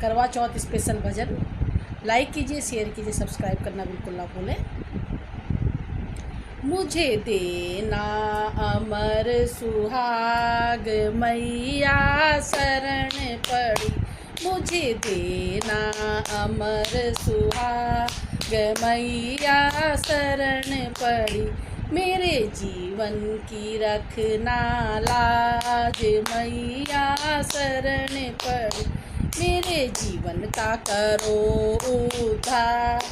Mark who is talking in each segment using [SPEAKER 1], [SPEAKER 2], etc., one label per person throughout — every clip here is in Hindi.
[SPEAKER 1] करवा चौथ स्पेशल भजन। लाइक कीजिए, शेयर कीजिए, सब्सक्राइब करना बिल्कुल ना भूलें। मुझे देना अमर सुहाग मैया शरण पड़ी, मुझे देना अमर सुहाग मैया शरण पड़ी, मेरे जीवन की रखना लाज मैया शरण पड़ी, मेरे जीवन का करो उद्धार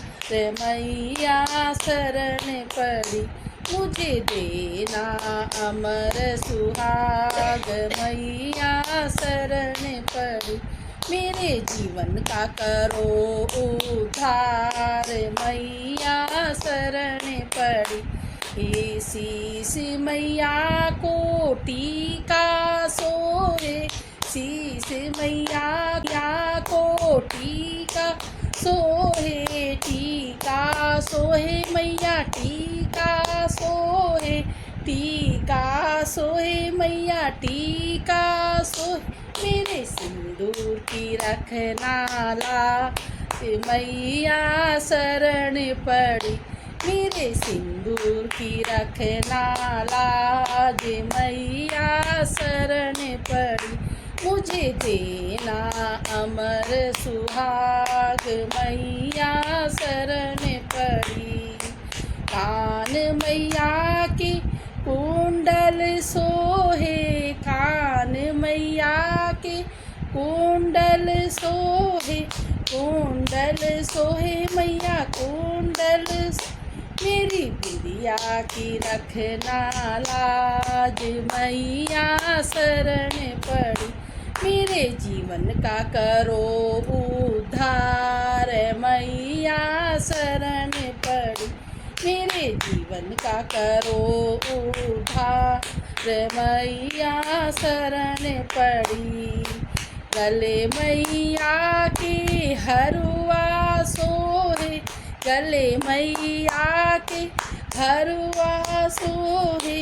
[SPEAKER 1] मैया शरण पड़ी, मुझे देना अमर सुहाग मैया शरण पड़ी, मेरे जीवन का करो उद्धार मैया शरण पड़ी। हे शीश मैया को टीका सोहे, शीश मैया को टीका सोहे, टीका सोहे मैया टीका सोहे, टीका सोहे मैया टीका सोहे, मेरे सिंदूर की रखना लाज मैया शरण पड़ी, मेरे सिंदूर की रखना लाज मैया शरण पड़ी, मुझे देना अमर सुहाग मैया शरण पड़ी। कान मैया की कुंडल सोहे, कान मैया के कुंडल सोहे, कुंडल सोहे मैया कुंडल, मेरी बिटिया की रखना लाज मैया शरण पड़ी, मेरे जीवन का करो उद्धार मैया शरण पड़ी, मेरे जीवन का करो उद्धार मैया शरण पड़ी। गले मैया के हरुआ सोहे, गले मैया के हरुआ सोहे,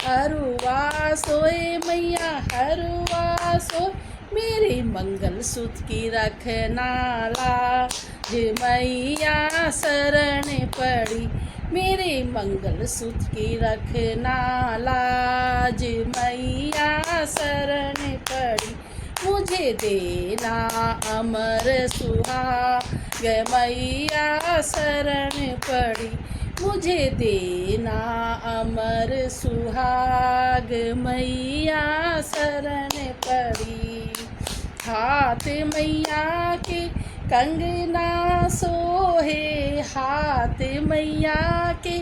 [SPEAKER 1] हरुआ सोहे मैया हरुआ सो, मेरे मंगल सूत्र की रखना लाज मैया शरण पड़ी, मेरे मंगल सूत्र की रखना लाज मैया शरण पड़ी, मुझे देना अमर सुहाग मैया शरण पड़ी, मुझे देना अमर सुहाग मैया शरण पड़ी। हाथ मैया के कंगना सोहे, हाथ मैया के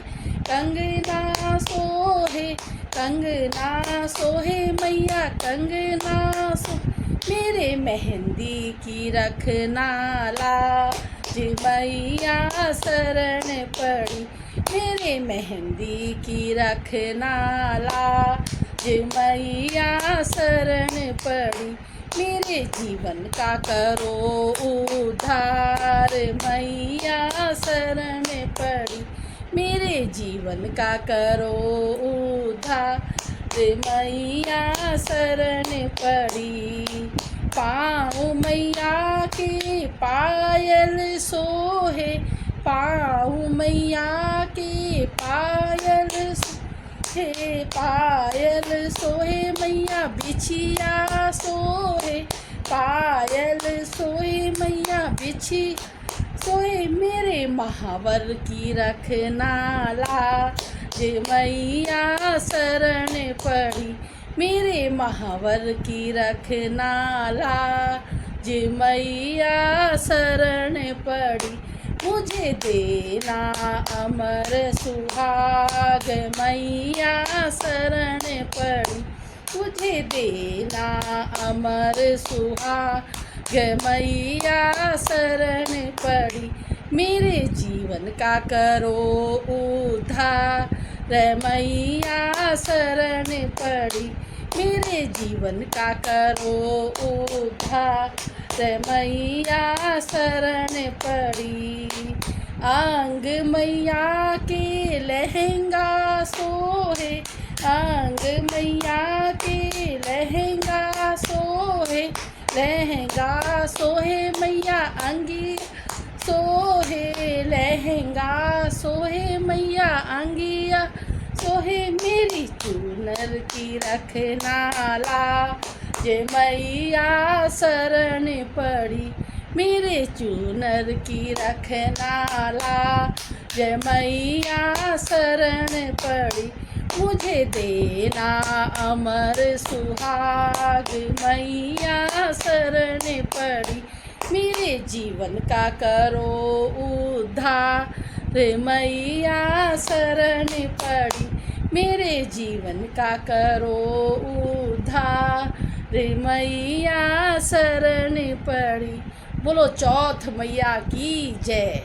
[SPEAKER 1] कंगना सोहे, कंगना सोहे मैया कंगना सो, मेरे मेहंदी की रखना लाज मैया शरण पड़ी, मेरे मेहंदी की रखना लाज मैया शरण पड़ी, मेरे जीवन का करो उद्धार मैया शरण पड़ी, मेरे जीवन का करो उद्धार मैया शरण पड़ी। पाँव मैया के पायल सोहे, पाँव मैया के पायल सोहे, पायल सोहे मैया बिछिया सोहे, पायल सोहे मैया बिछी सोहे, मेरे महावर की रखना लाज मैया शरण पड़ी, मेरे महावर की रखना लाज मैया शरण पड़ी, मुझे देना अमर सुहाग मैया शरण पड़ी, मुझे देना अमर सुहाग मैया शरण पड़ी, मेरे जीवन का करो उद्धार मैया शरण पड़ी, मेरे जीवन का करो उद्धार मैया शरण पड़ी। आंग मैया के लहंगा सोहे, आंग मैया के लहंगा सोहे, लहंगा सोहे मैया चूनर की रखना ला, जे मैया शरण पड़ी मेरे चूनर की रखना ला, जय मैया शरण पड़ी मुझे देना अमर सुहाग, मैया शरण पड़ी मेरे जीवन का करो उद्धार, मैया शरण पड़ी मेरे जीवन का करो उद्धार, मैया शरण पड़ी। बोलो चौथ मैया की जय।